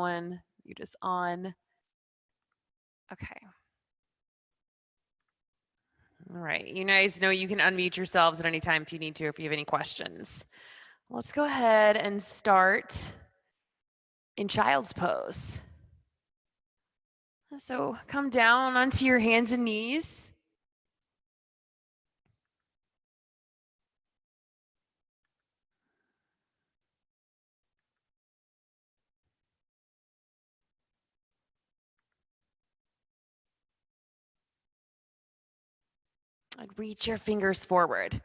You just on. Okay. All right. You guys know you can unmute yourselves at any time if you need to, if you have any questions. Let's go ahead and start in child's pose. So come down onto your hands and knees. And reach your fingers forward.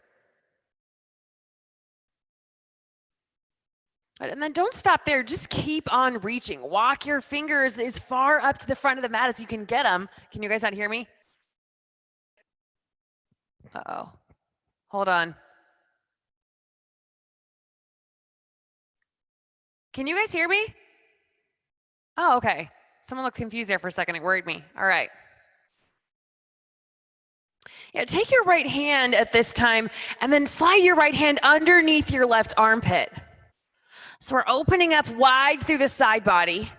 And then don't stop there, just keep on reaching. Walk your fingers as far up to the front of the mat as you can get them. Can you guys not hear me? Uh-oh. Hold on. Can you guys hear me? Oh, okay. Someone looked confused there for a second. It worried me. All right. Yeah, take your right hand at this time and then slide your right hand underneath your left armpit. So we're opening up wide through the side body,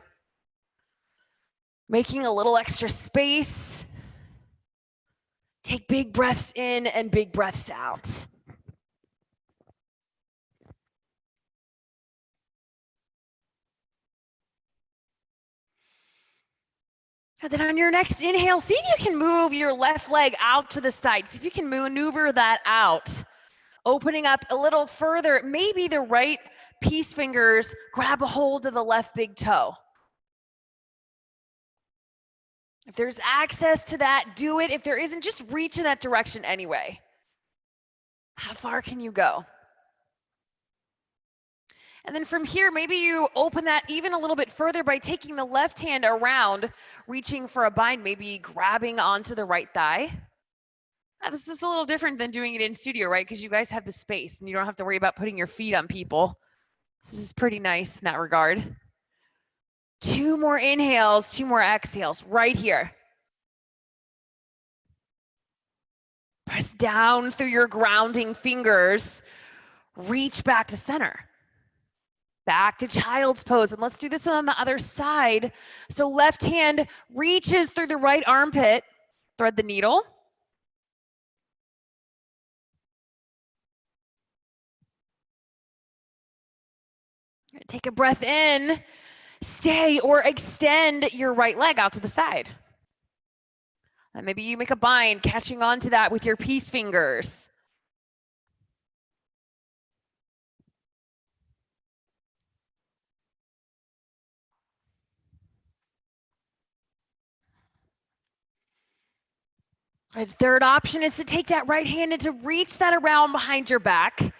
making a little extra space. Take big breaths in and big breaths out. And then on your next inhale, see if you can move your left leg out to the side. See if you can maneuver that out. Opening up a little further, maybe the right peace fingers grab a hold of the left big toe. If there's access to that, do it. If there isn't, just reach in that direction anyway. How far can you go? And then from here, maybe you open that even a little bit further by taking the left hand around, reaching for a bind, maybe grabbing onto the right thigh. Now, this is a little different than doing it in studio, right? Because you guys have the space and you don't have to worry about putting your feet on people. This is pretty nice in that regard. 2 more inhales, 2 more exhales right here. Press down through your grounding fingers. Reach back to center. Back to child's pose. And let's do this on the other side. So left hand reaches through the right armpit. Thread the needle. Take a breath in. Stay or extend your right leg out to the side. And maybe you make a bind, catching on to that with your peace fingers. The third option is to take that right hand and to reach that around behind your back.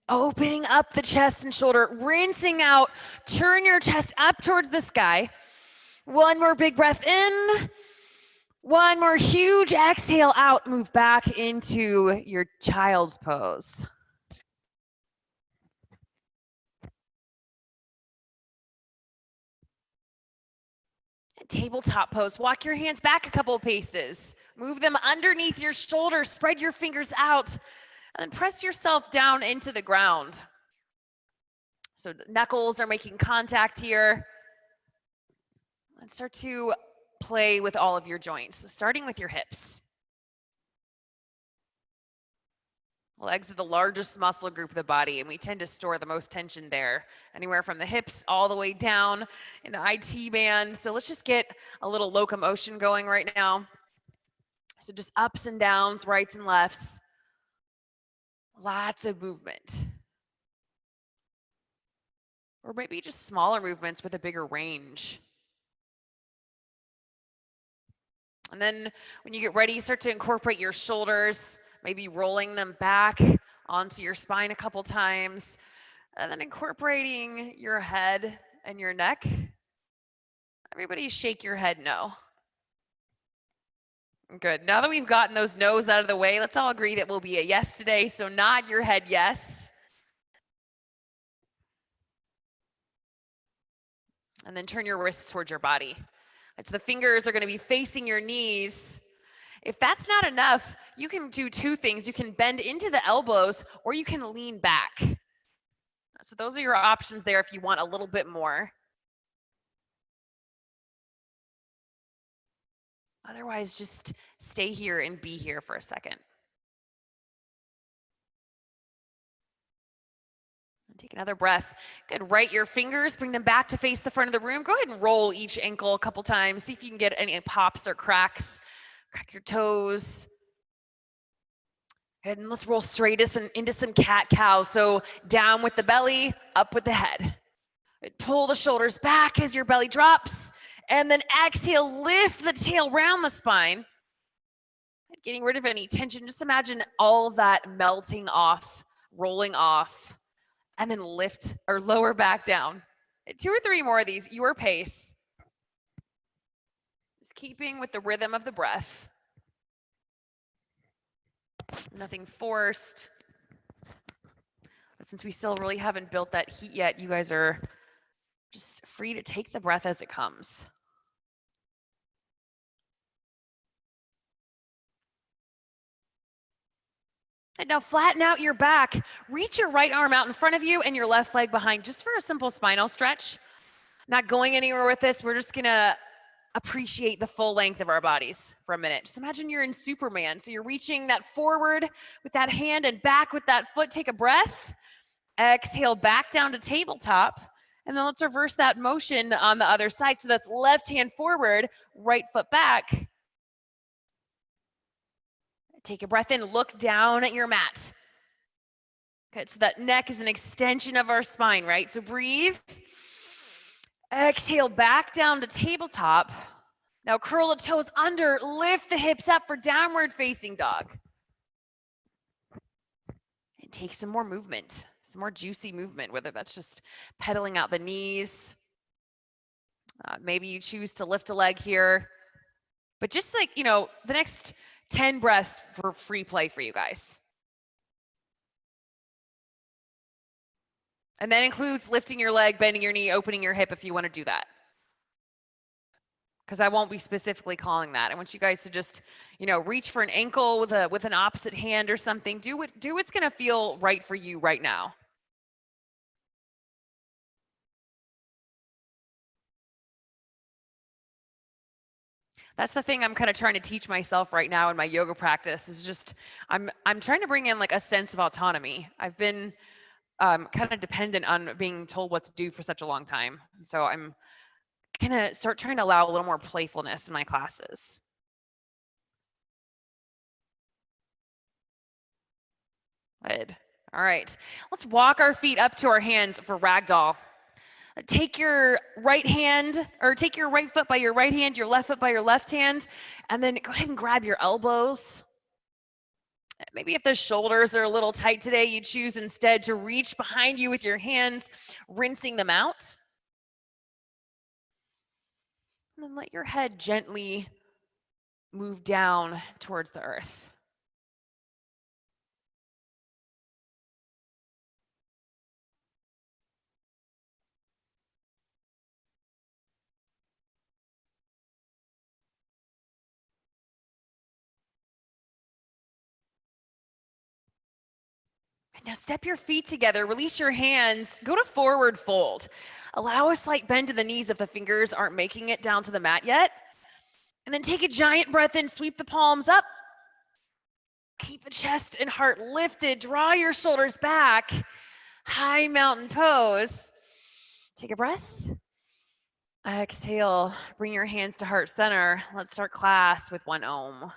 Opening up the chest and shoulder, rinsing out, turn your chest up towards the sky. 1 more big breath in. 1 more huge exhale out, move back into your child's pose. Tabletop pose, walk your hands back a couple of paces. Move them underneath your shoulders, spread your fingers out, and then press yourself down into the ground. So knuckles are making contact here. And start to play with all of your joints, starting with your hips. Legs are the largest muscle group of the body, and we tend to store the most tension there, anywhere from the hips all the way down in the IT band. So let's just get a little locomotion going right now. So just ups and downs, rights and lefts. Lots of movement. Or maybe just smaller movements with a bigger range. And then when you get ready, start to incorporate your shoulders, maybe rolling them back onto your spine a couple times, and then incorporating your head and your neck. Everybody shake your head no. Good. Now that we've gotten those no's out of the way, let's all agree that we'll be a yes today. So nod your head yes. And then turn your wrists towards your body. So the fingers are going to be facing your knees. If that's not enough, you can do 2 things. You can bend into the elbows or you can lean back. So those are your options there if you want a little bit more. Otherwise, just stay here and be here for a second. Take another breath. Good. Right your fingers, bring them back to face the front of the room. Go ahead and roll each ankle a couple times. See if you can get any pops or cracks. Crack your toes. Good. And let's roll straight into some cat-cow. So down with the belly, up with the head. Pull the shoulders back as your belly drops. And then exhale, lift the tail round the spine. Getting rid of any tension. Just imagine all of that melting off, rolling off. And then lift or lower back down. 2 or 3 more of these, your pace. Just keeping with the rhythm of the breath. Nothing forced. But since we still really haven't built that heat yet, you guys are just free to take the breath as it comes. And now flatten out your back. Reach your right arm out in front of you and your left leg behind, just for a simple spinal stretch. Not going anywhere with this. We're just gonna appreciate the full length of our bodies for a minute. Just imagine you're in Superman. So you're reaching that forward with that hand and back with that foot. Take a breath. Exhale back down to tabletop. And then let's reverse that motion on the other side. So that's left hand forward, right foot back. Take a breath in, look down at your mat. Okay, so that neck is an extension of our spine, right? So breathe. Exhale back down to tabletop. Now curl the toes under, lift the hips up for downward facing dog. And take some more movement, some more juicy movement, whether that's just pedaling out the knees. Maybe you choose to lift a leg here. But just like, the next 10 breaths for free play for you guys. And that includes lifting your leg, bending your knee, opening your hip if you want to do that. Because I won't be specifically calling that. I want you guys to just, reach for an ankle with an opposite hand or something. Do what's going to feel right for you right now. That's the thing I'm kind of trying to teach myself right now in my yoga practice is just, I'm trying to bring in like a sense of autonomy. I've been kind of dependent on being told what to do for such a long time. So I'm gonna start trying to allow a little more playfulness in my classes. Good. All right. Let's walk our feet up to our hands for ragdoll. Take your right hand, or take your right foot by your right hand, your left foot by your left hand, and then go ahead and grab your elbows. Maybe if the shoulders are a little tight today, you choose instead to reach behind you with your hands, rinsing them out. And then let your head gently move down towards the earth. Now step your feet together, release your hands, go to forward fold. Allow a slight bend to the knees if the fingers aren't making it down to the mat yet. And then take a giant breath in, sweep the palms up. Keep the chest and heart lifted, draw your shoulders back. High mountain pose. Take a breath. Exhale, bring your hands to heart center. Let's start class with one Om.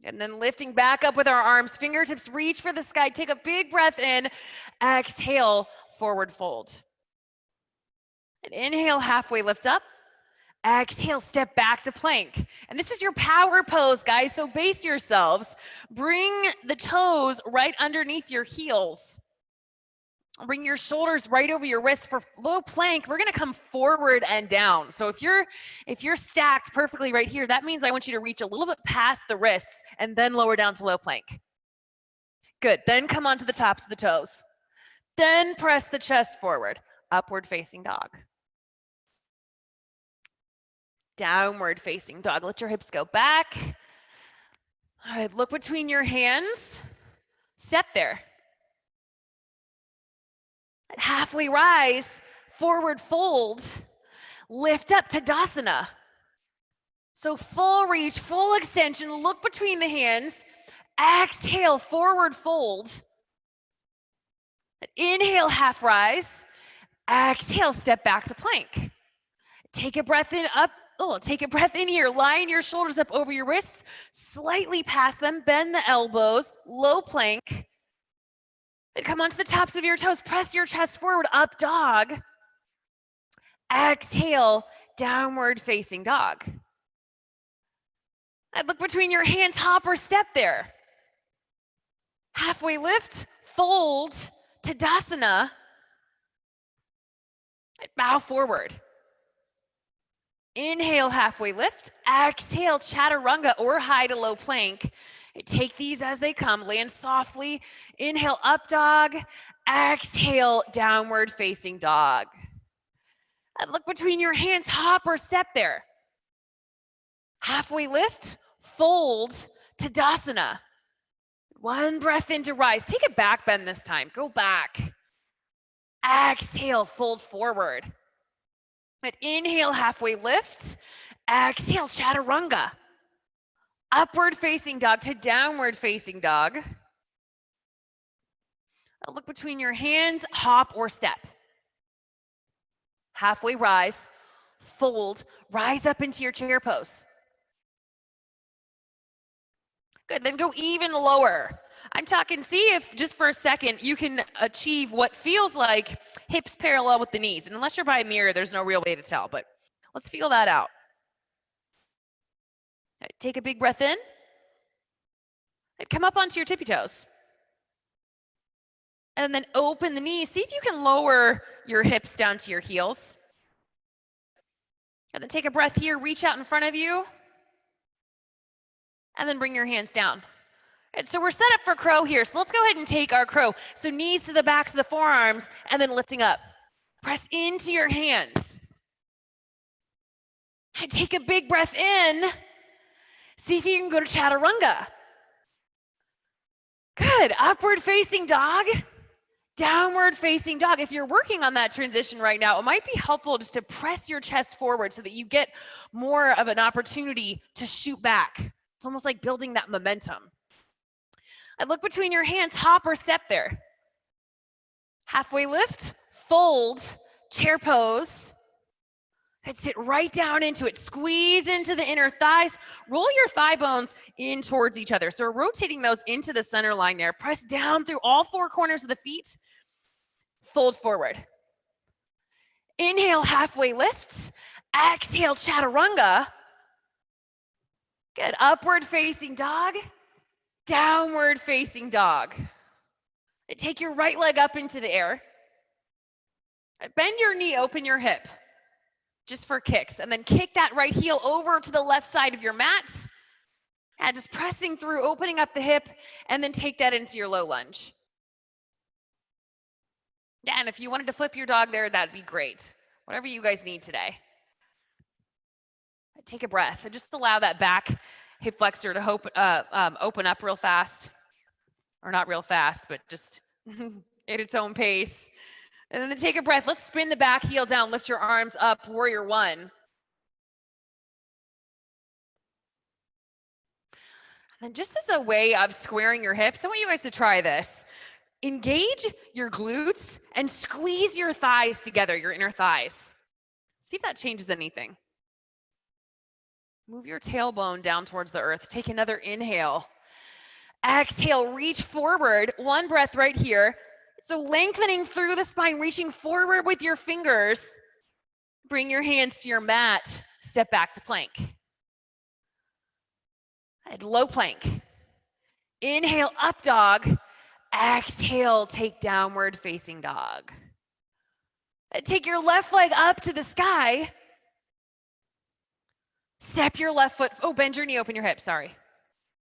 And then lifting back up with our arms, fingertips reach for the sky. Take a big breath in. Exhale, forward fold. And inhale, halfway lift up. Exhale, step back to plank. And this is your power pose, guys. So base yourselves. Bring the toes right underneath your heels. Bring your shoulders right over your wrists. For low plank, we're gonna come forward and down. So if you're stacked perfectly right here, that means I want you to reach a little bit past the wrists and then lower down to low plank. Good, then come onto the tops of the toes. Then press the chest forward, upward facing dog. Downward facing dog. Let your hips go back. All right, look between your hands. Step there. Halfway rise, forward fold, lift up Tadasana. So full reach, full extension, look between the hands, exhale, forward fold. Inhale, half rise, exhale, step back to plank. Take a breath in, take a breath in here, line your shoulders up over your wrists, slightly past them, bend the elbows, low plank. And come onto the tops of your toes, press your chest forward, up dog. Exhale, downward facing dog. And look between your hands, hop or step there. Halfway lift, fold, Tadasana. Bow forward. Inhale, halfway lift. Exhale, chaturanga or high to low plank. Take these as they come. Land softly. Inhale, up dog. Exhale, downward facing dog. And look between your hands, hop or step there. Halfway lift, fold, Tadasana. One breath in to rise. Take a back bend this time. Go back. Exhale, fold forward. And inhale, halfway lift. Exhale, chaturanga. Upward facing dog to downward facing dog. Now look between your hands, hop or step. Halfway rise, fold, rise up into your chair pose. Good, then go even lower. I'm talking, see if just for a second you can achieve what feels like hips parallel with the knees. And unless you're by a mirror, there's no real way to tell, but let's feel that out. Right, take a big breath in. And come up onto your tippy toes. And then open the knees. See if you can lower your hips down to your heels. And then take a breath here, reach out in front of you. And then bring your hands down. And so we're set up for crow here. So let's go ahead and take our crow. So knees to the backs of the forearms and then lifting up. Press into your hands. And take a big breath in. See if you can go to chaturanga. Good, upward facing dog, downward facing dog. If you're working on that transition right now, it might be helpful just to press your chest forward so that you get more of an opportunity to shoot back. It's almost like building that momentum. And look between your hands, hop or step there. Halfway lift, fold, chair pose. And sit right down into it. Squeeze into the inner thighs. Roll your thigh bones in towards each other. So we're rotating those into the center line there. Press down through all four corners of the feet. Fold forward. Inhale, halfway lift. Exhale, chaturanga. Good. Upward facing dog. Downward facing dog. And take your right leg up into the air. Bend your knee, open your hip. Just for kicks, and then kick that right heel over to the left side of your mat. And just pressing through, opening up the hip, and then take that into your low lunge. Yeah, and if you wanted to flip your dog there, that'd be great. Whatever you guys need today. Take a breath, and just allow that back hip flexor to open up real fast. Or not real fast, but just at its own pace. And then take a breath. Let's spin the back heel down. Lift your arms up, warrior one. And then just as a way of squaring your hips, I want you guys to try this. Engage your glutes and squeeze your thighs together, your inner thighs. See if that changes anything. Move your tailbone down towards the earth. Take another inhale. Exhale, reach forward. One breath right here. So lengthening through the spine, reaching forward with your fingers. Bring your hands to your mat. Step back to plank. And low plank. Inhale, up dog. Exhale, take downward facing dog. Take your left leg up to the sky. Step your left foot. Oh, bend your knee, open your hip. Sorry.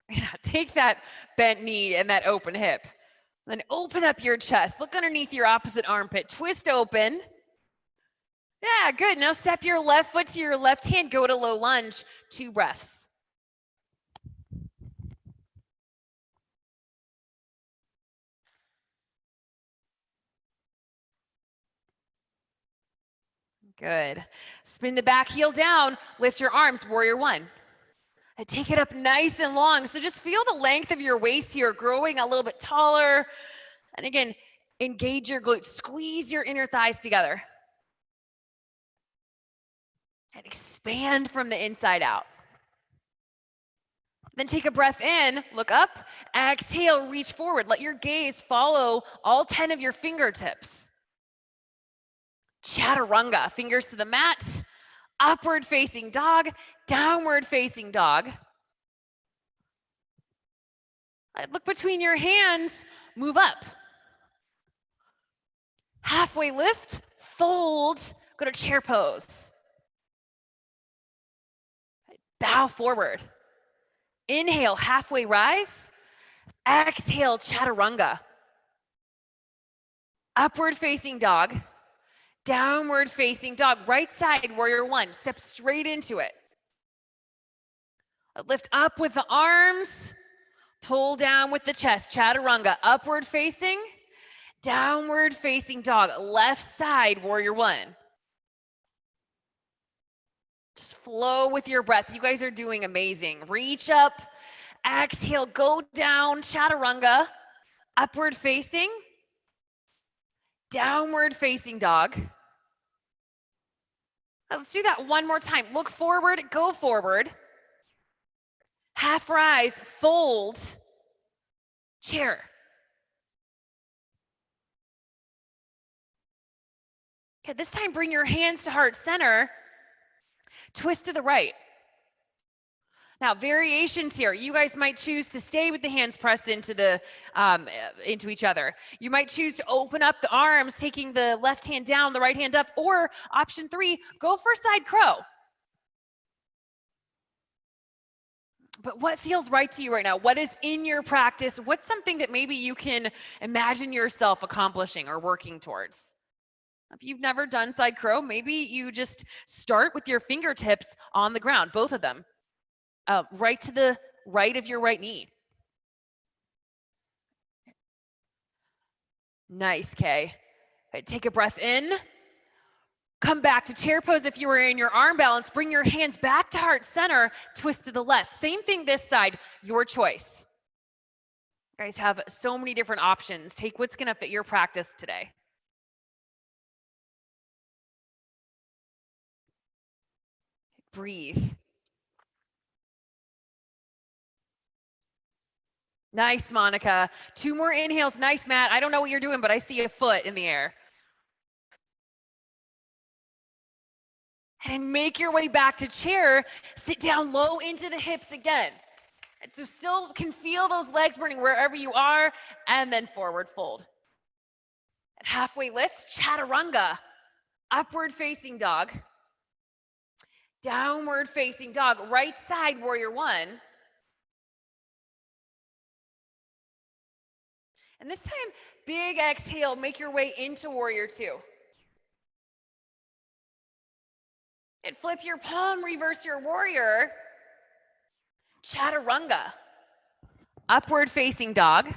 Yeah, take that bent knee and that open hip. Then open up your chest. Look underneath your opposite armpit. Twist open. Yeah, good. Now step your left foot to your left hand. Go to low lunge. 2 breaths. Good. Spin the back heel down. Lift your arms. Warrior 1. And take it up nice and long. So just feel the length of your waist here growing a little bit taller. And again, engage your glutes. Squeeze your inner thighs together. And expand from the inside out. Then take a breath in, look up, exhale, reach forward. Let your gaze follow all 10 of your fingertips. Chaturanga, fingers to the mat, upward facing dog, downward facing dog. Look between your hands, move up. Halfway lift, fold, go to chair pose. Bow forward. Inhale, halfway rise. Exhale, chaturanga. Upward facing dog. Downward facing dog. Right side, warrior 1. Step straight into it. Lift up with the arms. Pull down with the chest. Chaturanga. Upward facing. Downward facing dog. Left side, warrior 1. Just flow with your breath. You guys are doing amazing. Reach up. Exhale. Go down. Chaturanga. Upward facing. Downward facing dog. Let's do that one more time. Look forward, go forward. Half rise, fold, chair. Okay, this time bring your hands to heart center. Twist to the right. Now, variations here. You guys might choose to stay with the hands pressed into each other. You might choose to open up the arms, taking the left hand down, the right hand up, or option 3, go for side crow. But what feels right to you right now? What is in your practice? What's something that maybe you can imagine yourself accomplishing or working towards? If you've never done side crow, maybe you just start with your fingertips on the ground, both of them. Right to the right of your right knee. Nice, Kay. Right, take a breath in. Come back to chair pose if you were in your arm balance. Bring your hands back to heart center. Twist to the left. Same thing this side, your choice. You guys have so many different options. Take what's going to fit your practice today. Breathe. Nice, Monica. 2 more inhales. Nice, Matt. I don't know what you're doing, but I see a foot in the air. And make your way back to chair. Sit down low into the hips again. And so still can feel those legs burning wherever you are, and then forward fold. And halfway lift, chaturanga. Upward facing dog. Downward facing dog. Right side, warrior 1. And this time, big exhale, make your way into warrior 2. And flip your palm, reverse your warrior. Chaturanga. Upward facing dog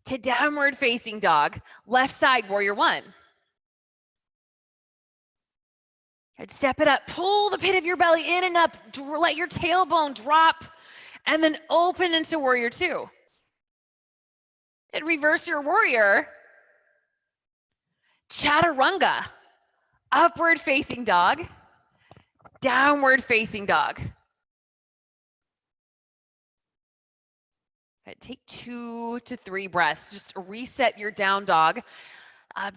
to downward facing dog. Left side, warrior 1. And step it up. Pull the pit of your belly in and up. Let your tailbone drop. And then open into warrior 2. And reverse your warrior. Chaturanga. Upward facing dog. Downward facing dog. Right, take 2 to 3 breaths. Just reset your down dog.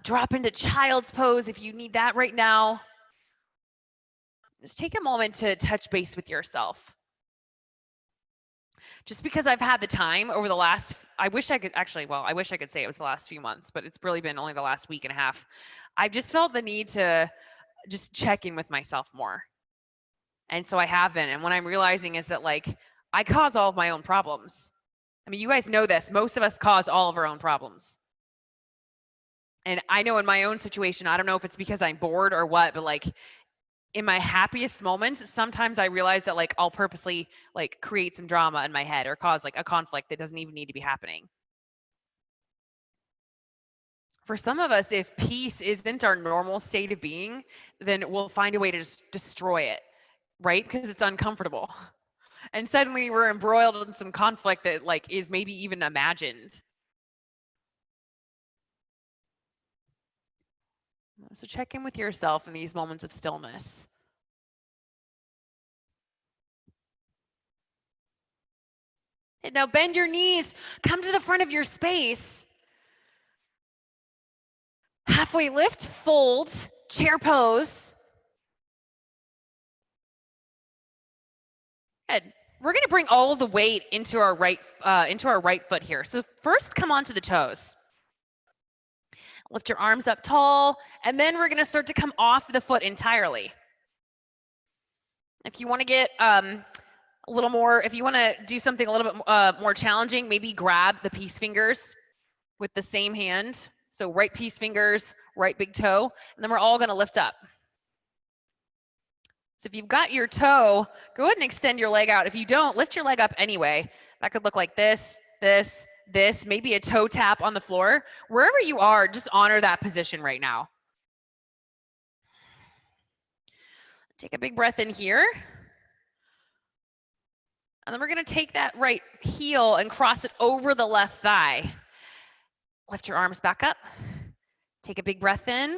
Drop into child's pose if you need that right now. Just take a moment to touch base with yourself. Just because I've had the time over the last I wish I could actually, well, I wish I could say it was the last few months, but it's really been only the last week and a half. I've just felt the need to just check in with myself more. And so I have been. And what I'm realizing is that like I cause all of my own problems. I mean, you guys know this. Most of us cause all of our own problems. And I know in my own situation, I don't know if it's because I'm bored or what, but like in my happiest moments, sometimes I realize that like I'll purposely like create some drama in my head or cause like a conflict that doesn't even need to be happening. For some of us, if peace isn't our normal state of being, then we'll find a way to just destroy it, right? Because it's uncomfortable. And suddenly we're embroiled in some conflict that like is maybe even imagined. So check in with yourself in these moments of stillness. And now bend your knees, come to the front of your space. Halfway lift, fold, chair pose. Good. We're going to bring all of the weight into our right foot here. So first, come onto the toes. Lift your arms up tall, and then we're going to start to come off the foot entirely. If you want to get a little more, if you want to do something a little bit more challenging, maybe grab the peace fingers with the same hand. So right peace fingers, right big toe, and then we're all going to lift up. So if you've got your toe, go ahead and extend your leg out. If you don't, lift your leg up anyway. That could look like this, this, this, maybe a toe tap on the floor. Wherever you are, just honor that position right now. Take a big breath in here. And then we're going to take that right heel and cross it over the left thigh. Lift your arms back up. Take a big breath in.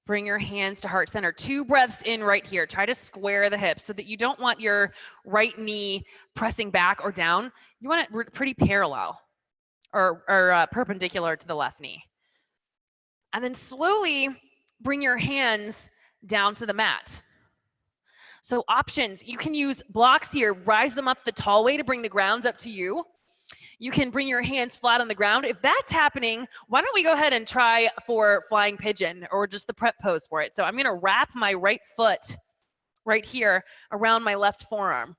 Bring your hands to heart center. 2 breaths in right here. Try to square the hips so that you don't want your right knee pressing back or down. You want it pretty parallel or perpendicular to the left knee. And then slowly bring your hands down to the mat. So options, you can use blocks here, rise them up the tall way to bring the ground up to you. You can bring your hands flat on the ground. If that's happening, why don't we go ahead and try for flying pigeon or just the prep pose for it. So I'm gonna wrap my right foot right here around my left forearm.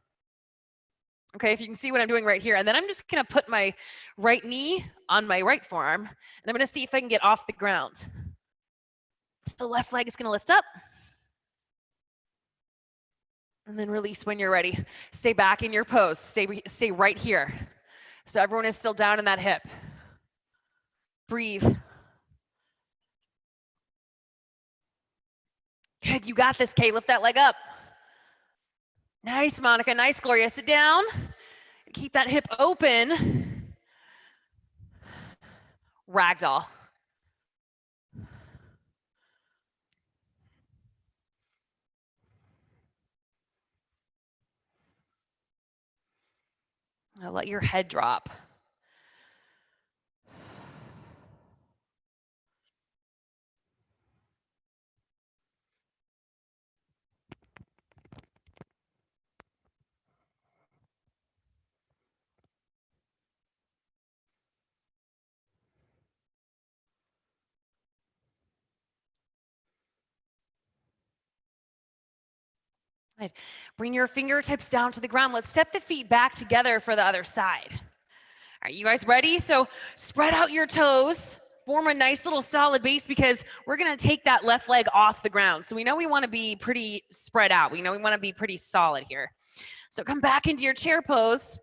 Okay, if you can see what I'm doing right here. And then I'm just gonna put my right knee on my right forearm, and I'm gonna see if I can get off the ground. The left leg is gonna lift up. And then release when you're ready. Stay back in your pose, stay right here. So everyone is still down in that hip. Breathe. Good, you got this, Kay. Lift that leg up. Nice, Monica. Nice, Gloria. Sit down. Keep that hip open. Ragdoll. Now let your head drop. Good. Bring your fingertips down to the ground. Let's step the feet back together for the other side. All right, you guys ready? So spread out your toes, form a nice little solid base because we're gonna take that left leg off the ground. So we know we wanna be pretty spread out. We know we wanna be pretty solid here. So come back into your chair pose,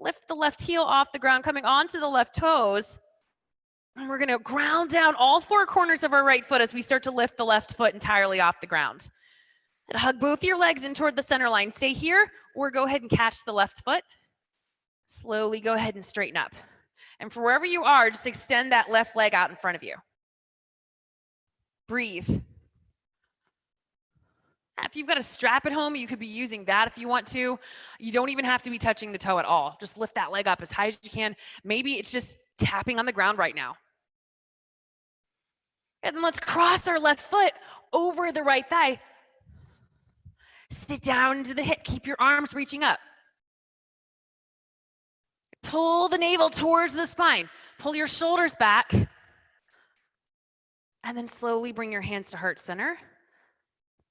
lift the left heel off the ground, coming onto the left toes. And we're gonna ground down all 4 corners of our right foot as we start to lift the left foot entirely off the ground. And hug both your legs in toward the center line. Stay here or go ahead and catch the left foot. Slowly go ahead and straighten up. And for wherever you are, just extend that left leg out in front of you. Breathe. If you've got a strap at home, you could be using that if you want to. You don't even have to be touching the toe at all. Just lift that leg up as high as you can. Maybe it's just tapping on the ground right now. And then let's cross our left foot over the right thigh. Sit down into the hip. Keep your arms reaching up. Pull the navel towards the spine. Pull your shoulders back. And then slowly bring your hands to heart center.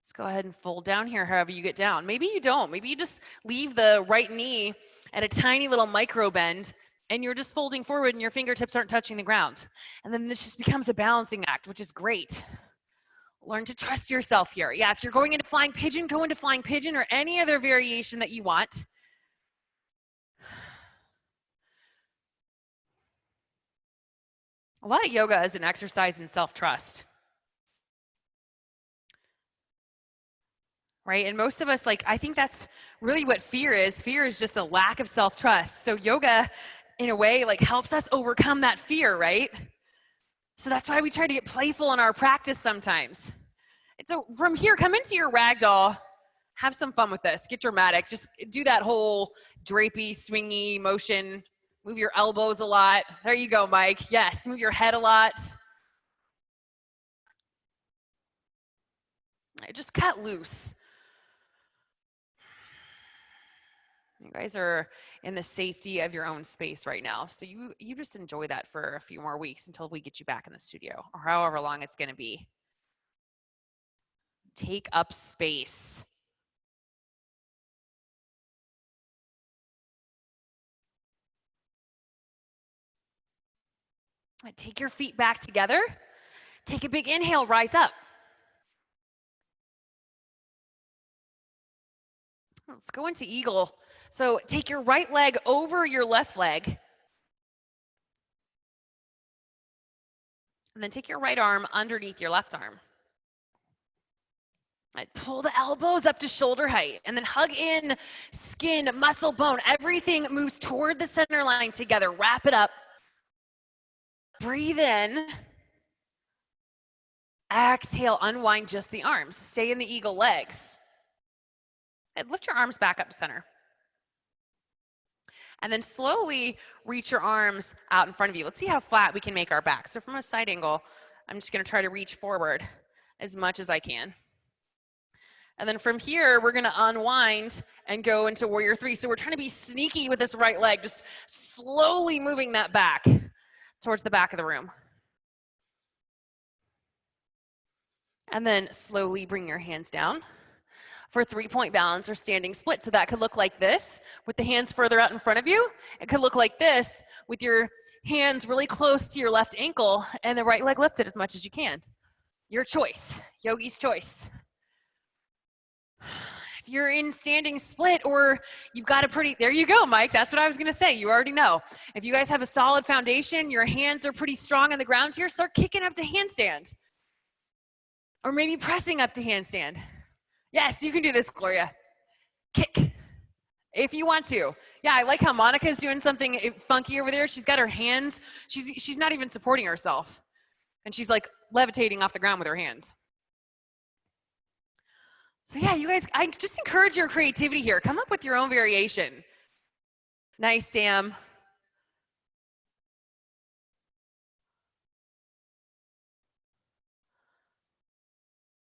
Let's go ahead and fold down here however you get down. Maybe you don't. Maybe you just leave the right knee at a tiny little micro bend and you're just folding forward and your fingertips aren't touching the ground. And then this just becomes a balancing act, which is great. Learn to trust yourself here. Yeah, if you're going into flying pigeon, go into flying pigeon or any other variation that you want. A lot of yoga is an exercise in self-trust. Right? And most of us, like, I think that's really what fear is. Fear is just a lack of self-trust. So yoga, in a way, like helps us overcome that fear, right? So that's why we try to get playful in our practice sometimes. And so from here, come into your ragdoll. Have some fun with this. Get dramatic. Just do that whole drapey, swingy motion. Move your elbows a lot. There you go, Mike. Yes, move your head a lot. Just cut loose. You guys are in the safety of your own space right now. So you just enjoy that for a few more weeks until we get you back in the studio or however long it's going to be. Take up space. Take your feet back together. Take a big inhale, rise up. Let's go into eagle. So take your right leg over your left leg. And then take your right arm underneath your left arm. Pull the elbows up to shoulder height and then hug in skin, muscle, bone. Everything moves toward the center line together. Wrap it up. Breathe in. Exhale, unwind just the arms. Stay in the eagle legs. And lift your arms back up to center. And then slowly reach your arms out in front of you. Let's see how flat we can make our back. So from a side angle, I'm just going to try to reach forward as much as I can. And then from here, we're going to unwind and go into warrior three. So we're trying to be sneaky with this right leg, just slowly moving that back towards the back of the room. And then slowly bring your hands down for 3-point balance or standing split. So that could look like this with the hands further out in front of you. It could look like this with your hands really close to your left ankle and the right leg lifted as much as you can. Your choice, yogi's choice. If you're in standing split or you've got a pretty, there you go, Mike. That's what I was going to say. You already know. If you guys have a solid foundation, your hands are pretty strong on the ground here, start kicking up to handstand. Or maybe pressing up to handstand. Yes, you can do this, Gloria. Kick, if you want to. Yeah, I like how Monica's doing something funky over there. She's got her hands. She's not even supporting herself. And she's like levitating off the ground with her hands. So yeah, you guys, I just encourage your creativity here. Come up with your own variation. Nice, Sam.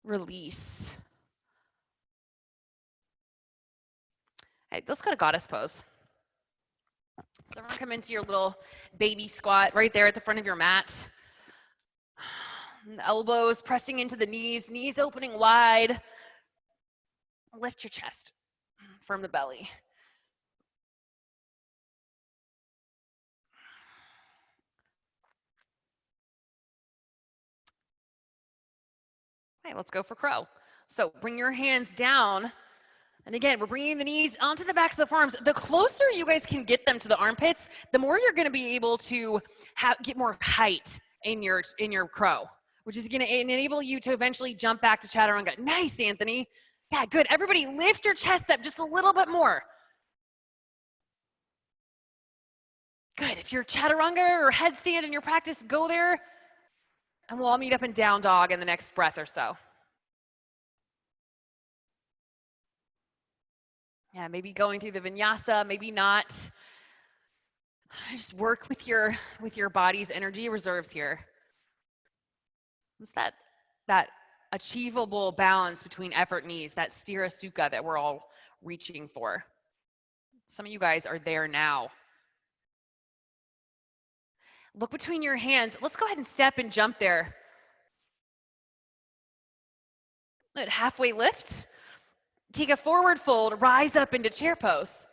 Release. All right, let's go to goddess pose. So everyone come into your little baby squat right there at the front of your mat. The elbows pressing into the knees opening wide. Lift your chest from the belly. All right, let's go for crow. So bring your hands down. And again, we're bringing the knees onto the backs of the forearms. The closer you guys can get them to the armpits, the more you're going to be able to get more height in your crow, which is going to enable you to eventually jump back to chaturanga. Nice, Anthony. Yeah, good. Everybody lift your chest up just a little bit more. Good. If you're chaturanga or headstand in your practice, go there. And we'll all meet up in down dog in the next breath or so. Yeah, maybe going through the vinyasa, maybe not. Just work with your body's energy reserves here. It's that achievable balance between effort and ease, that sthira sukha that we're all reaching for. Some of you guys are there now. Look between your hands. Let's go ahead and step and jump there. Good, halfway lift. Take a forward fold, rise up into chair pose.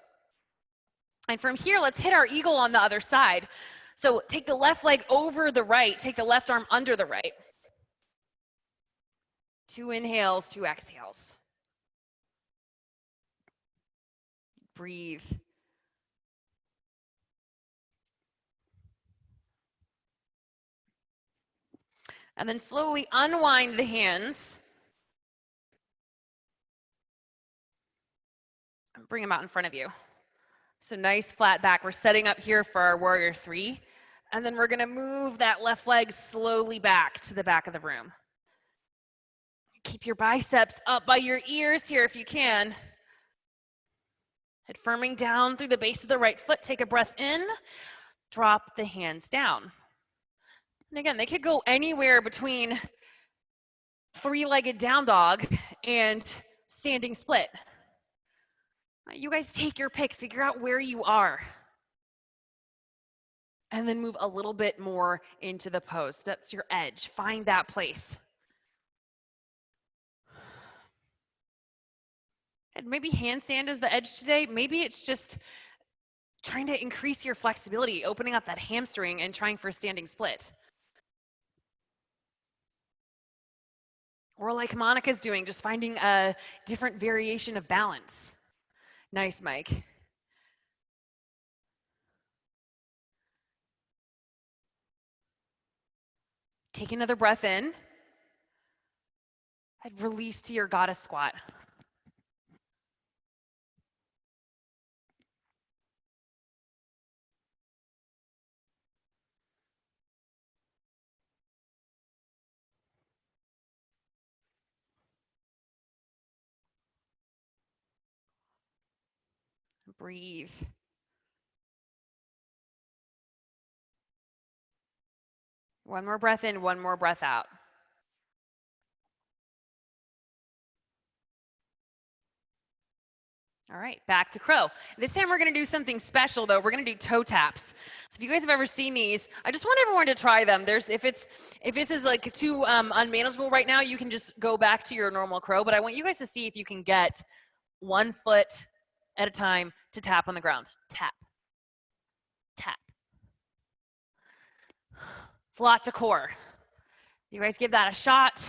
And from here, let's hit our eagle on the other side. So take the left leg over the right, take the left arm under the right. 2 inhales, 2 exhales. Breathe. And then slowly unwind the hands. And bring them out in front of you. So nice flat back. We're setting up here for our warrior 3. And then we're gonna move that left leg slowly back to the back of the room. Keep your biceps up by your ears here if you can. Head firming down through the base of the right foot. Take a breath in, drop the hands down. And again, they could go anywhere between 3-legged down dog and standing split. You guys take your pick, figure out where you are. And then move a little bit more into the pose. That's your edge. Find that place. And maybe handstand is the edge today. Maybe it's just trying to increase your flexibility, opening up that hamstring and trying for a standing split. Or like Monica's doing, just finding a different variation of balance. Nice, Mike. Take another breath in. And release to your goddess squat. Breathe. One more breath in, one more breath out. All right, back to crow. This time we're gonna do something special though. We're gonna do toe taps. So if you guys have ever seen these, I just want everyone to try them. If this is like too unmanageable right now, you can just go back to your normal crow, but I want you guys to see if you can get 1 foot at a time to tap on the ground. Tap, tap. It's a lot to core. You guys give that a shot.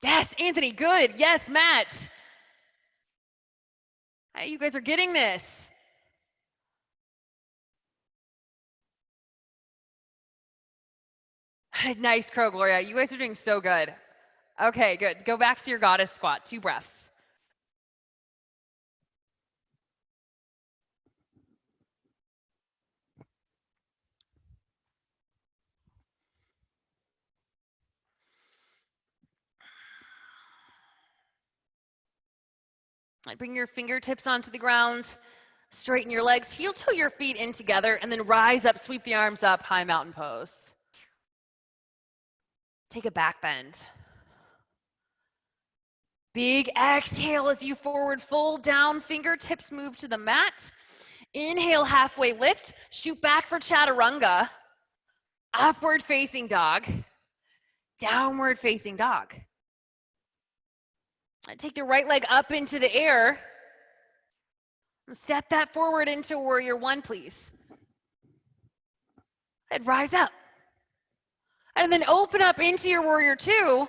Yes, Anthony, good. Yes, Matt. Hey, you guys are getting this. Nice crow, Gloria. You guys are doing so good. Okay, good. Go back to your goddess squat. 2 breaths. Bring your fingertips onto the ground. Straighten your legs. Heel toe your feet in together and then rise up, sweep the arms up, high mountain pose. Take a back bend. Big exhale as you forward fold down, fingertips move to the mat. Inhale, halfway lift, shoot back for chaturanga. Upward facing dog, downward facing dog. Take the right leg up into the air. Step that forward into warrior 1, please. And rise up. And then open up into your warrior 2. Go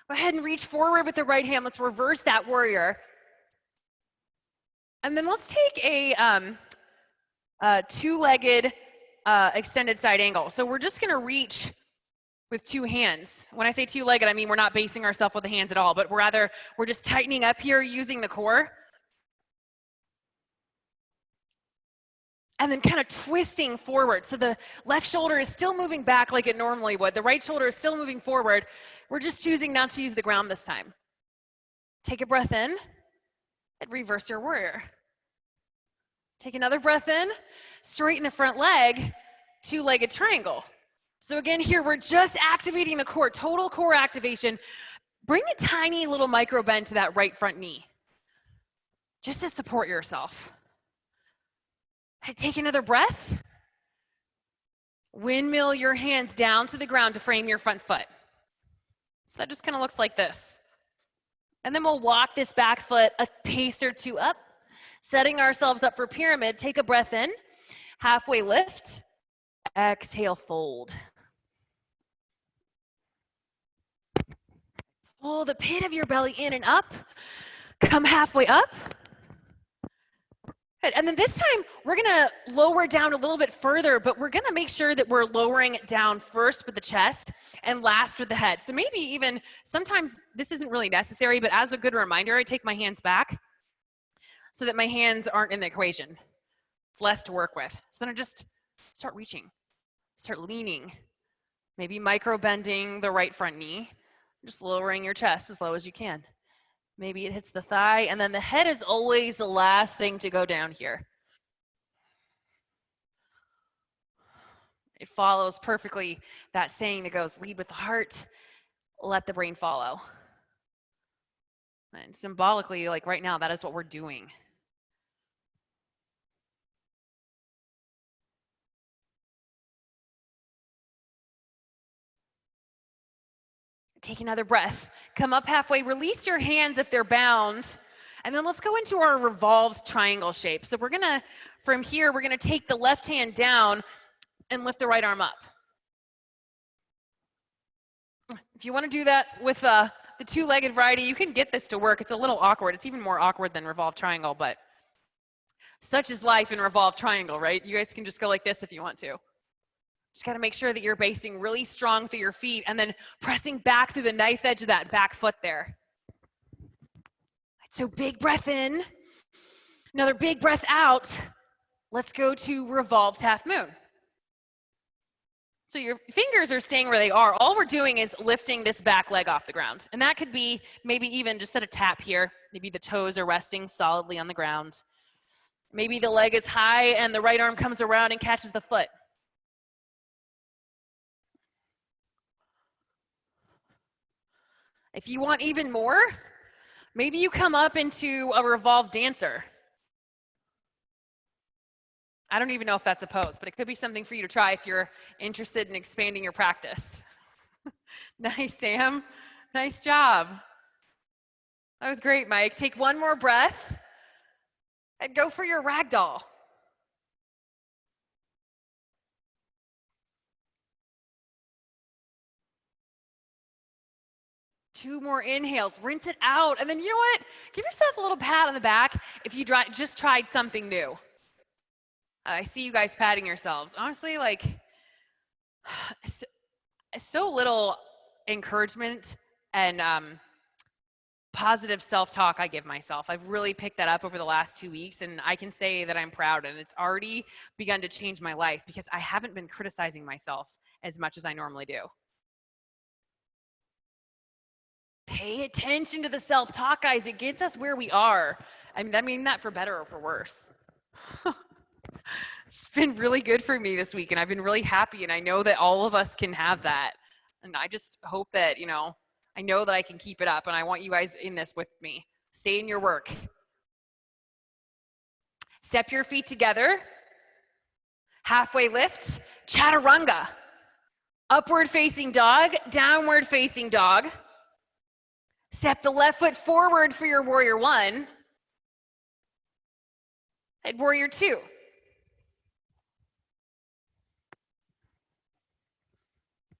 ahead and reach forward with the right hand. Let's reverse that warrior. And then let's take a 2-legged extended side angle. So we're just gonna reach with 2 hands. When I say 2-legged, I mean we're not basing ourselves with the hands at all, but we're just tightening up here using the core. And then kind of twisting forward. So the left shoulder is still moving back like it normally would. The right shoulder is still moving forward. We're just choosing not to use the ground this time. Take a breath in and reverse your warrior. Take another breath in, straighten the front leg, 2-legged triangle. So again, here we're just activating the core, total core activation. Bring a tiny little micro bend to that right front knee. just to support yourself. Take another breath. Windmill your hands down to the ground to frame your front foot. So that just kind of looks like this. And then we'll walk this back foot a pace or two up, setting ourselves up for pyramid. Take a breath in, halfway lift, exhale, fold. Pull the pit of your belly in and up, come halfway up. And then this time, we're gonna lower down a little bit further, but we're gonna make sure that we're lowering it down first with the chest and last with the head. So maybe even, sometimes this isn't really necessary, but as a good reminder, I take my hands back so that my hands aren't in the equation. It's less to work with. So then I just start reaching, start leaning, maybe micro bending the right front knee, just lowering your chest as low as you can. Maybe it hits the thigh, and then the head is always the last thing to go down here. It follows perfectly that saying that goes, lead with the heart, let the brain follow. And symbolically, like right now, that is what we're doing. Take another breath. Come up halfway. Release your hands if they're bound. And then let's go into our revolved triangle shape. So we're going to, from here, we're going to take the left hand down and lift the right arm up. If you want to do that with the two-legged variety, you can get this to work. It's a little awkward. It's even more awkward than revolved triangle, but such is life in revolved triangle, right? You guys can just go like this if you want to. Just got to make sure that you're basing really strong through your feet and then pressing back through the knife edge of that back foot there. So big breath in, another big breath out. Let's go to revolved half moon. So your fingers are staying where they are. All we're doing is lifting this back leg off the ground. And that could be maybe even just at a tap here. Maybe the toes are resting solidly on the ground. Maybe the leg is high and the right arm comes around and catches the foot. If you want even more, maybe you come up into a revolved dancer. I don't even know if that's a pose, but it could be something for you to try if you're interested in expanding your practice. Nice, Sam. Nice job. That was great, Mike. Take one more breath and go for your ragdoll. Two more inhales, rinse it out. And then you know what? Give yourself a little pat on the back if you just tried something new. I see you guys patting yourselves. Honestly, like, so little encouragement and positive self-talk I give myself. I've really picked that up over the last 2 weeks, and I can say that I'm proud, and it's already begun to change my life because I haven't been criticizing myself as much as I normally do. Pay attention to the self-talk, guys. It gets us where we are. I mean that for better or for worse. It's been really good for me this week, and I've been really happy, and I know that all of us can have that. And I just hope that, I know that I can keep it up, and I want you guys in this with me. Stay in your work. Step your feet together. Halfway lifts, chaturanga. Upward facing dog, downward facing dog. Step the left foot forward for your warrior one. And warrior two.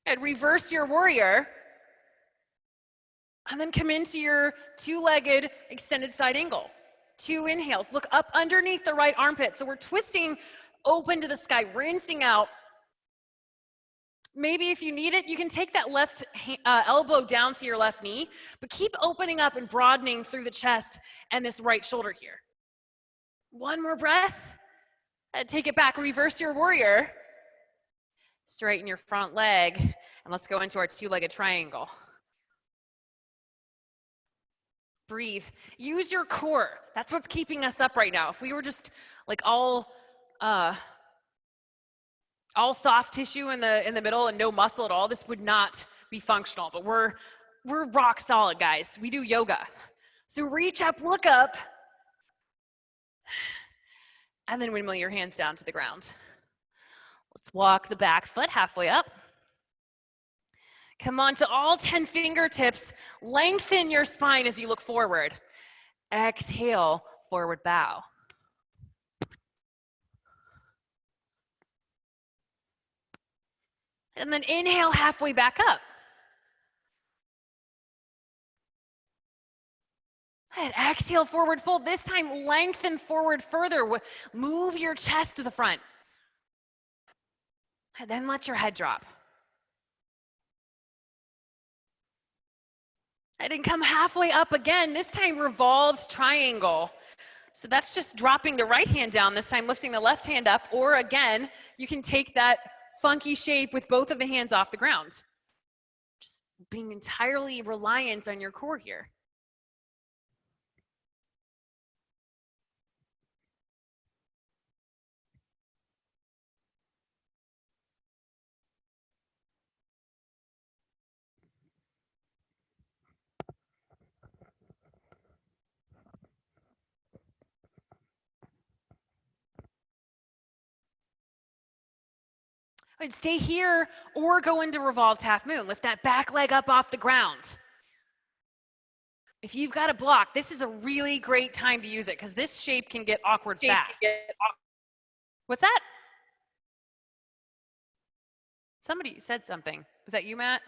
And reverse your warrior. And then come into your two-legged extended side angle. 2 inhales. Look up underneath the right armpit. So we're twisting open to the sky, rinsing out. Maybe if you need it, you can take that left elbow down to your left knee, but keep opening up and broadening through the chest and this right shoulder here. One more breath. Take it back. Reverse your warrior. Straighten your front leg, and let's go into our two-legged triangle. Breathe. Use your core. That's what's keeping us up right now. If we were just like all soft tissue in the middle and no muscle at all, this would not be functional. But we're rock solid, guys. We do yoga. So reach up, look up, And then windmill your hands down to the ground. Let's walk the back foot halfway up. Come on to all 10 fingertips. Lengthen your spine as you look forward. Exhale, forward bow. And then inhale halfway back up. And exhale, forward fold. This time, lengthen forward further. Move your chest to the front. And then let your head drop. And then come halfway up again, this time revolved triangle. So that's just dropping the right hand down, this time lifting the left hand up, or again, you can take that funky shape with both of the hands off the ground. Just being entirely reliant on your core here. I'd stay here or go into revolved half moon. Lift that back leg up off the ground. If you've got a block, this is a really great time to use it because this shape can get awkward fast. What's that? Somebody said something. Is that you, Matt?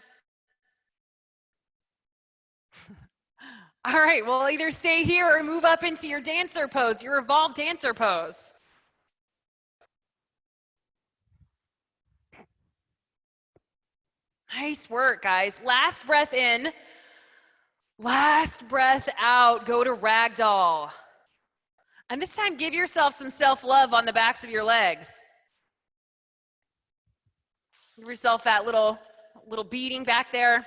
All right, well, either stay here or move up into your dancer pose, your evolved dancer pose. Nice work, guys. Last breath in, last breath out. Go to ragdoll. And this time, give yourself some self-love on the backs of your legs. Give yourself that little beating back there.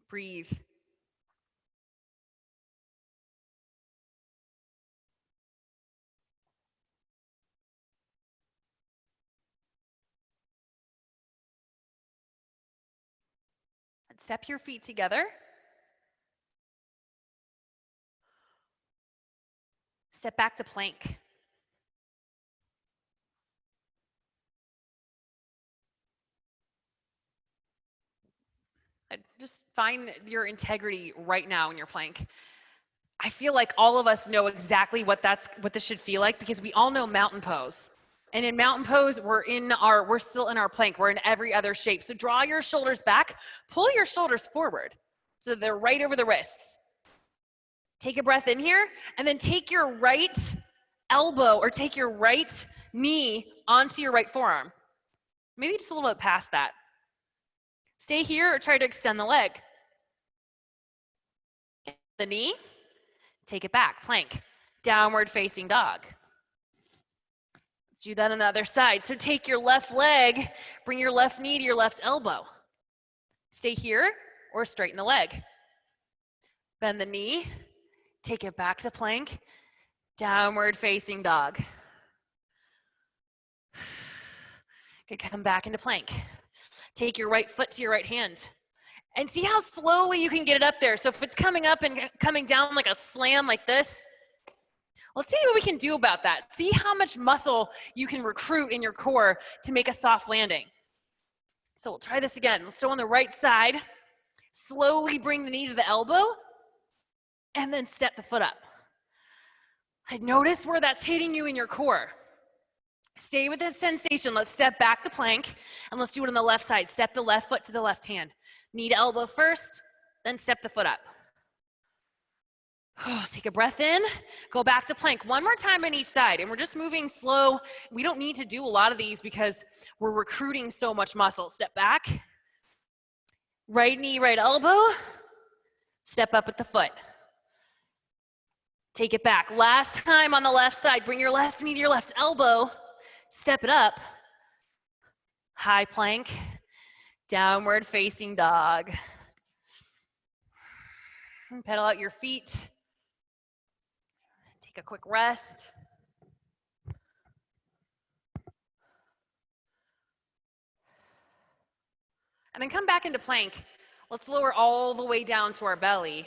Breathe. Step your feet together. Step back to plank. Just find your integrity right now in your plank. I feel like all of us know exactly what this should feel like because we all know mountain pose. And in mountain pose, we're still in our plank. We're in every other shape. So draw your shoulders back, pull your shoulders forward so they're right over the wrists. Take a breath in here, and then take your right elbow or take your right knee onto your right forearm. Maybe just a little bit past that. Stay here or try to extend the leg. The knee, take it back, plank, downward facing dog. Let's do that on the other side. So take your left leg, bring your left knee to your left elbow. Stay here or straighten the leg. Bend the knee, take it back to plank, downward facing dog. Okay, come back into plank. Take your right foot to your right hand. And see how slowly you can get it up there. So if it's coming up and coming down like a slam like this, let's see what we can do about that. See how much muscle you can recruit in your core to make a soft landing. So we'll try this again. So on the right side, slowly bring the knee to the elbow and then step the foot up. Notice where that's hitting you in your core. Stay with that sensation. Let's step back to plank and let's do it on the left side. Step the left foot to the left hand. Knee to elbow first, then step the foot up. Take a breath in, go back to plank. One more time on each side, and we're just moving slow. We don't need to do a lot of these because we're recruiting so much muscle. Step back, right knee, right elbow, step up with the foot. Take it back. Last time on the left side, bring your left knee to your left elbow, step it up, high plank, downward facing dog. Pedal out your feet. Take a quick rest. And then come back into plank. Let's lower all the way down to our belly.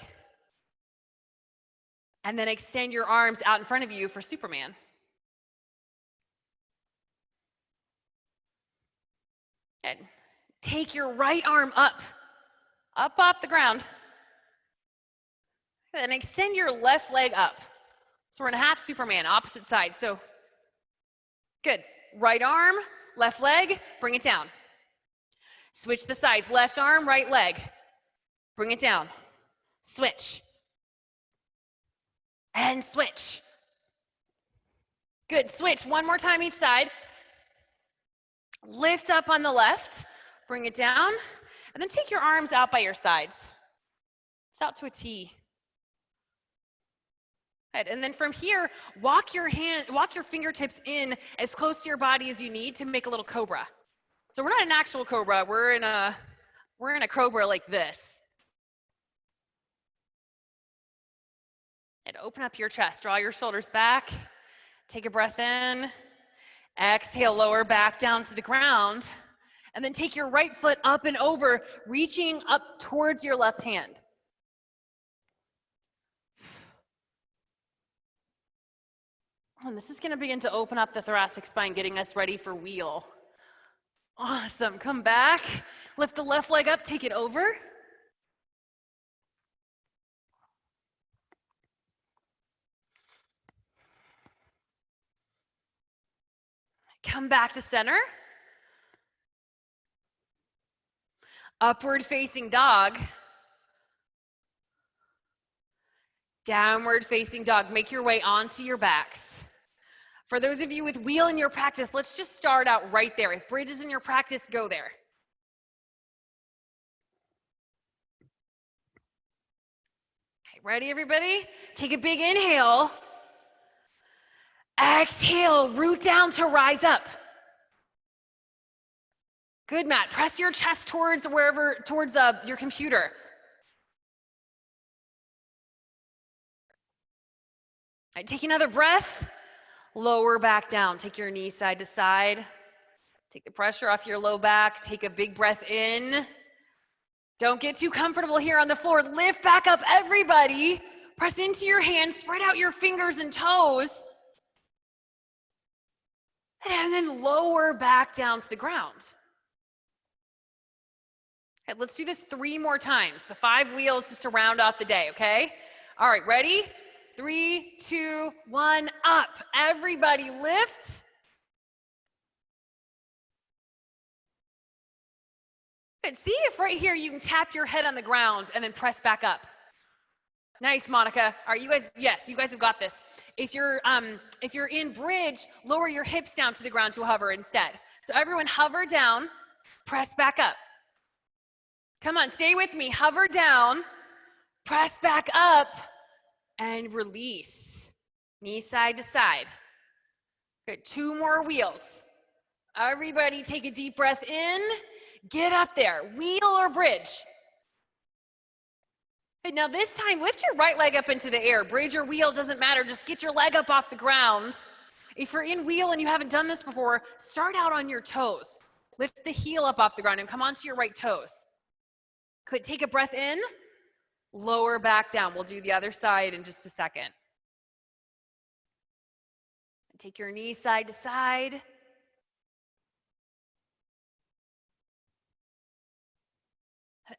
And then extend your arms out in front of you for Superman. Good. Take your right arm up off the ground. And then extend your left leg up. So we're in a half Superman, opposite side. So good. Right arm, left leg, bring it down. Switch the sides. Left arm, right leg. Bring it down. Switch. And switch. Good. Switch. One more time each side. Lift up on the left. Bring it down. And then take your arms out by your sides. It's out to a T. Good. And then from here, walk your fingertips in as close to your body as you need to make a little cobra. So we're not an actual cobra. We're in a cobra like this. And open up your chest. Draw your shoulders back. Take a breath in. Exhale, lower back down to the ground. And then take your right foot up and over, reaching up towards your left hand. And this is going to begin to open up the thoracic spine, getting us ready for wheel. Awesome. Come back. Lift the left leg up. Take it over. Come back to center. Upward facing dog. Downward facing dog. Make your way onto your backs. For those of you with wheel in your practice, let's just start out right there. If bridge is in your practice, go there. Okay, ready, everybody? Take a big inhale. Exhale, root down to rise up. Good, Matt. Press your chest towards your computer. All right, take another breath. Lower back down. Take your knees side to side. Take the pressure off your low back. Take a big breath in. Don't get too comfortable here on the floor. Lift back up, everybody. Press into your hands. Spread out your fingers and toes. And then lower back down to the ground. Okay, let's do this 3 more times. So 5 wheels just to round out the day, okay? All right, ready? 3, 2, 1, up. Everybody lift. Good. See if right here you can tap your head on the ground and then press back up. Nice, Monica. All right, you guys, yes, you guys have got this. If you're in bridge, lower your hips down to the ground to hover instead. So everyone hover down, press back up. Come on, stay with me. Hover down, press back up, and release. Knee side to side. Good. 2 more wheels. Everybody take a deep breath in. Get up there. Wheel or bridge. Okay, now this time, lift your right leg up into the air. Bridge or wheel, doesn't matter. Just get your leg up off the ground. If you're in wheel and you haven't done this before, start out on your toes. Lift the heel up off the ground and come onto your right toes. Good. Take a breath in. Lower back down. We'll do the other side in just a second. Take your knees side to side.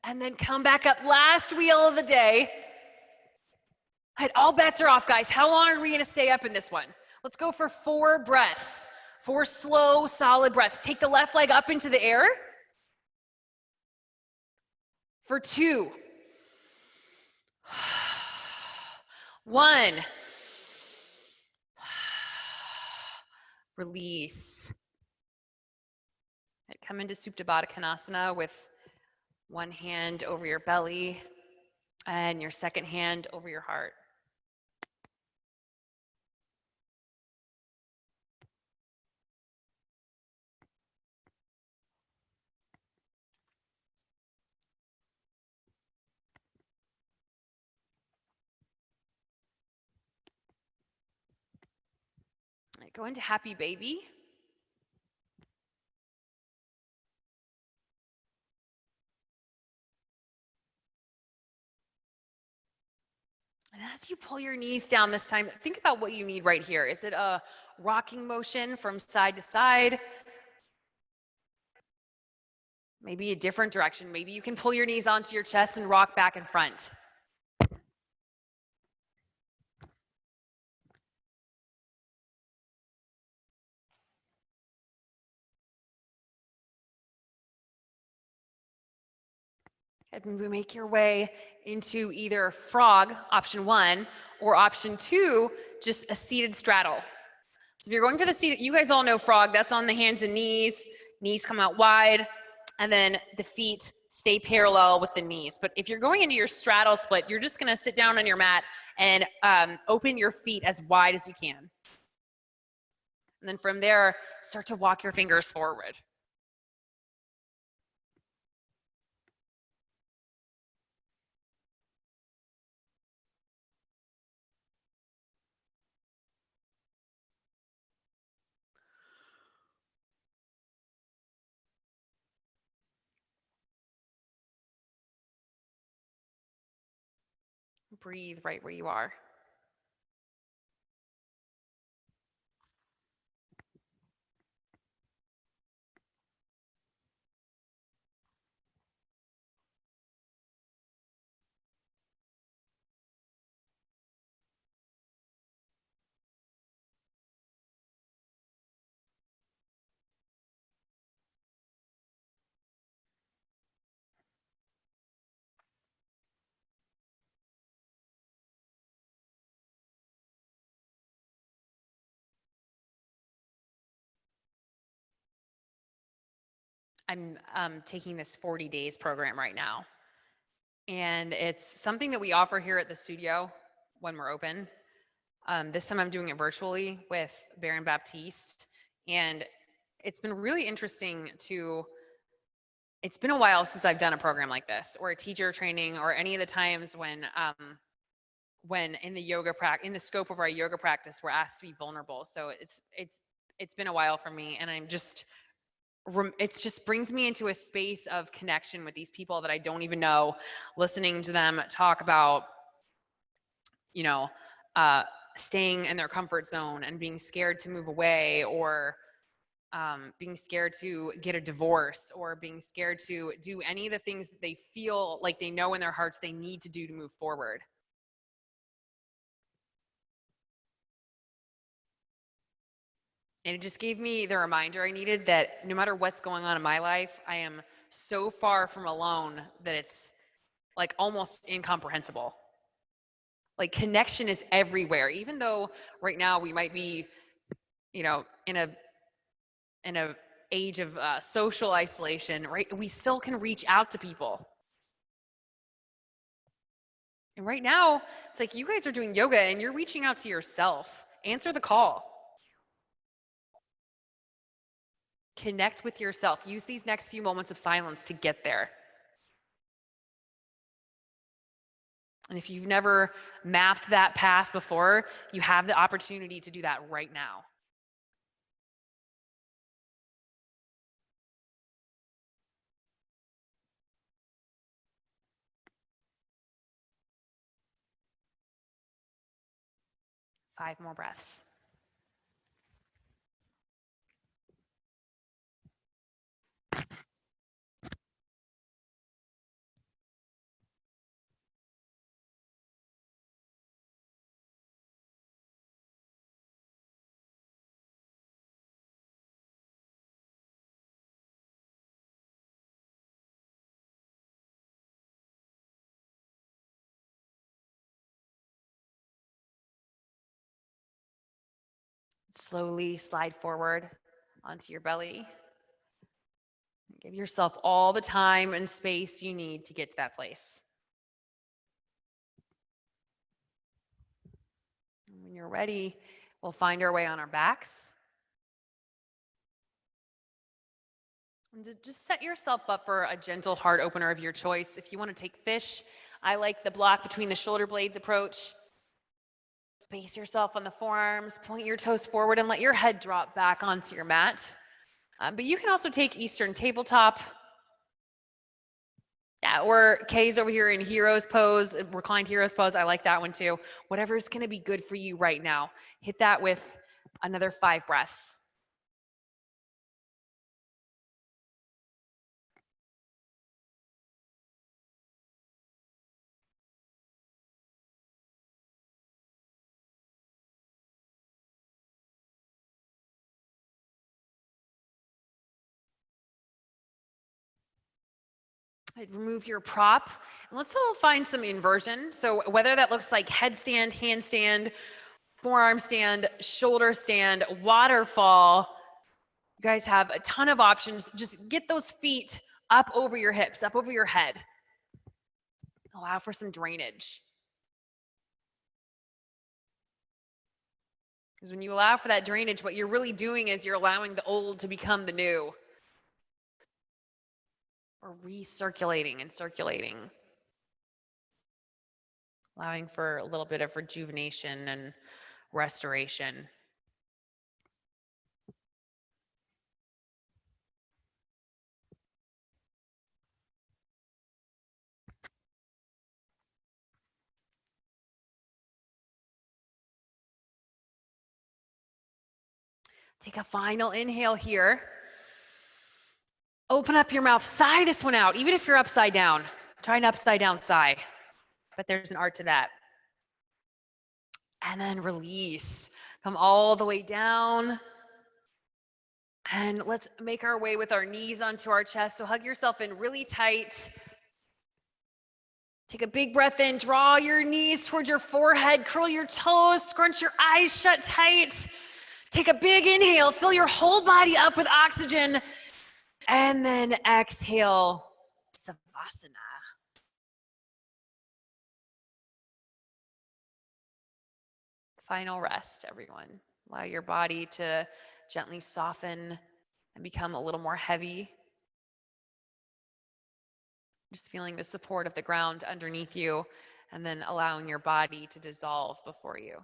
And then come back up. Last wheel of the day. All right, all bets are off, guys. How long are we going to stay up in this one? Let's go for 4 breaths. 4 slow, solid breaths. Take the left leg up into the air. For 2. 1. Release. Right, come into Supta Baddha Konasana with one hand over your belly and your second hand over your heart. All right, go into happy baby. as you pull your knees down this time, think about what you need right here. Is it a rocking motion from side to side? Maybe a different direction. Maybe you can pull your knees onto your chest and rock back and front. And make your way into either frog, option 1, or option 2, just a seated straddle. So if you're going for the seated, you guys all know frog, that's on the hands and knees come out wide, and then the feet stay parallel with the knees. But if you're going into your straddle split, you're just gonna sit down on your mat and open your feet as wide as you can. And then from there, start to walk your fingers forward. Breathe right where you are. I'm taking this 40 days program right now. And it's something that we offer here at the studio when we're open. This time I'm doing it virtually with Baron Baptiste. And it's been really interesting it's been a while since I've done a program like this, or a teacher training, or any of the times when in in the scope of our yoga practice, we're asked to be vulnerable. So it's been a while for me, and it just brings me into a space of connection with these people that I don't even know, listening to them talk about, staying in their comfort zone and being scared to move away, or being scared to get a divorce, or being scared to do any of the things that they feel like they know in their hearts they need to do to move forward. And it just gave me the reminder I needed that no matter what's going on in my life, I am so far from alone that it's like almost incomprehensible. Like, connection is everywhere, even though right now we might be, in a age of social isolation, right? We still can reach out to people. And right now, it's like you guys are doing yoga and you're reaching out to yourself. Answer the call. Connect with yourself. Use these next few moments of silence to get there. And if you've never mapped that path before, you have the opportunity to do that right now. Five more breaths. Slowly slide forward onto your belly. Give yourself all the time and space you need to get to that place. When you're ready, we'll find our way on our backs. And just set yourself up for a gentle heart opener of your choice. If you want to take fish, I like the block between the shoulder blades approach. Base yourself on the forearms, point your toes forward, and let your head drop back onto your mat. But you can also take Eastern tabletop. Yeah, or Kay's over here in hero's pose, reclined hero's pose. I like that one too. Whatever's gonna be good for you right now. Hit that with another 5 breaths. Remove your prop. And let's all find some inversion. So whether that looks like headstand, handstand, forearm stand, shoulder stand, waterfall, you guys have a ton of options. Just get those feet up over your hips, up over your head. Allow for some drainage. Because when you allow for that drainage, what you're really doing is you're allowing the old to become the new. Or recirculating and circulating. Allowing for a little bit of rejuvenation and restoration. Take a final inhale here. Open up your mouth, sigh this one out, even if you're upside down. Try an upside down sigh, but there's an art to that. And then release. Come all the way down. And let's make our way with our knees onto our chest. So hug yourself in really tight. Take a big breath in, draw your knees towards your forehead, curl your toes, scrunch your eyes shut tight. Take a big inhale, fill your whole body up with oxygen. And then exhale, Savasana. Final rest, everyone. Allow your body to gently soften and become a little more heavy. Just feeling the support of the ground underneath you, and then allowing your body to dissolve before you.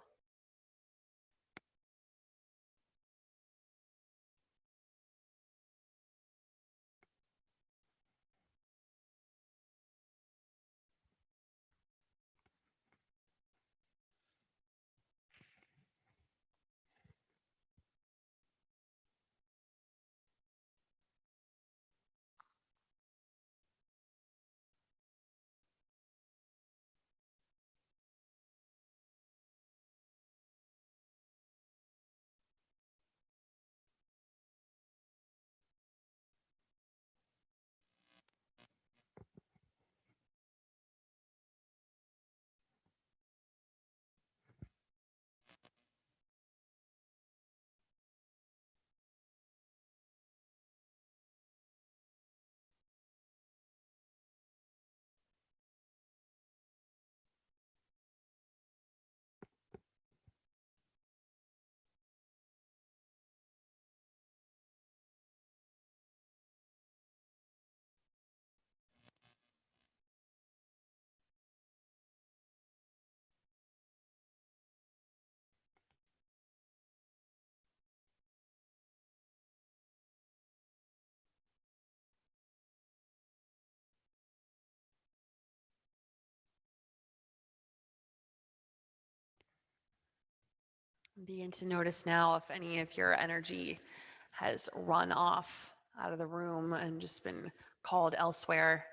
Begin to notice now if any of your energy has run off out of the room and just been called elsewhere.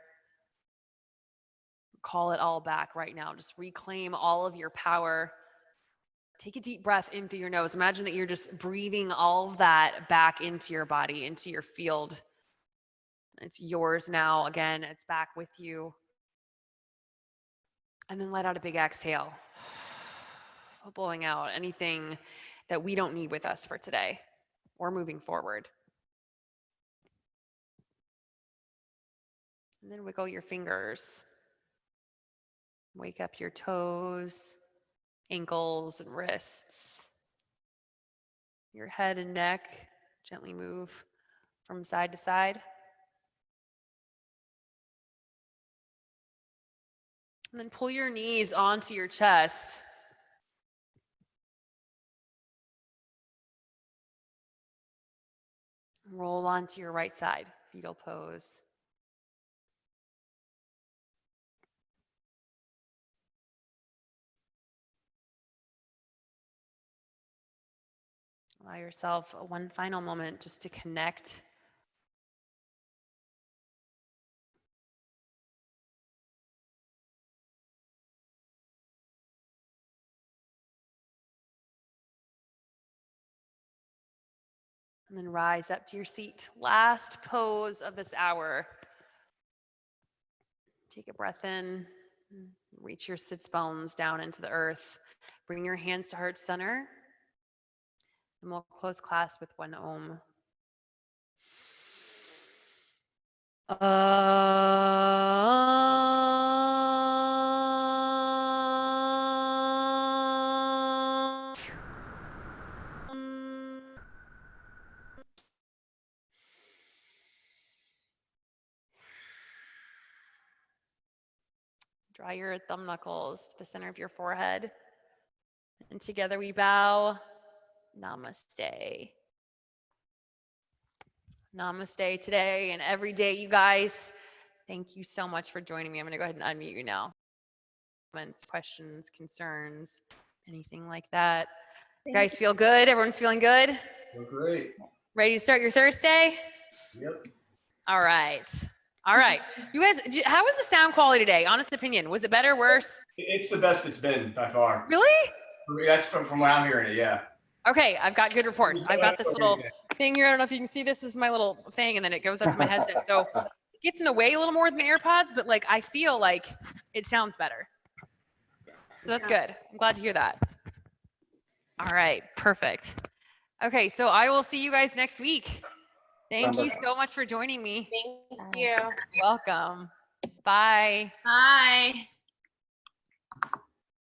Call it all back right now. Just reclaim all of your power. Take a deep breath in through your nose. Imagine that you're just breathing all of that back into your body, into your field. It's yours now. Again, it's back with you. And then let out a big exhale. Blowing out anything that we don't need with us for today or moving forward. And then wiggle your fingers. Wake up your toes, ankles, and wrists. Your head and neck gently move from side to side. And then pull your knees onto your chest. Roll onto your right side, fetal pose. Allow yourself one final moment just to connect. And then rise up to your seat. Last pose of this hour. Take a breath in. Reach your sits bones down into the earth. Bring your hands to heart center. And we'll close class with one Om. Draw your thumb knuckles to the center of your forehead. And together we bow. Namaste. Namaste today and every day, you guys. Thank you so much for joining me. I'm going to go ahead and unmute you now. Comments, questions, concerns, anything like that. You guys feel good? Everyone's feeling good? Feel great. Ready to start your Thursday? Yep. All right. All right. You guys, how was the sound quality today? Honest opinion. Was it better, worse? It's the best it's been by far. Really? That's from what I'm hearing it, yeah. Okay, I've got good reports. I've got this little thing here. I don't know if you can see this. This is my little thing, and then it goes up to my headset. So it gets in the way a little more than the AirPods, but like I feel like it sounds better. So that's good. I'm glad to hear that. All right, perfect. Okay, so I will see you guys next week. Thank you so much for joining me. Thank you. Welcome. Bye. Bye.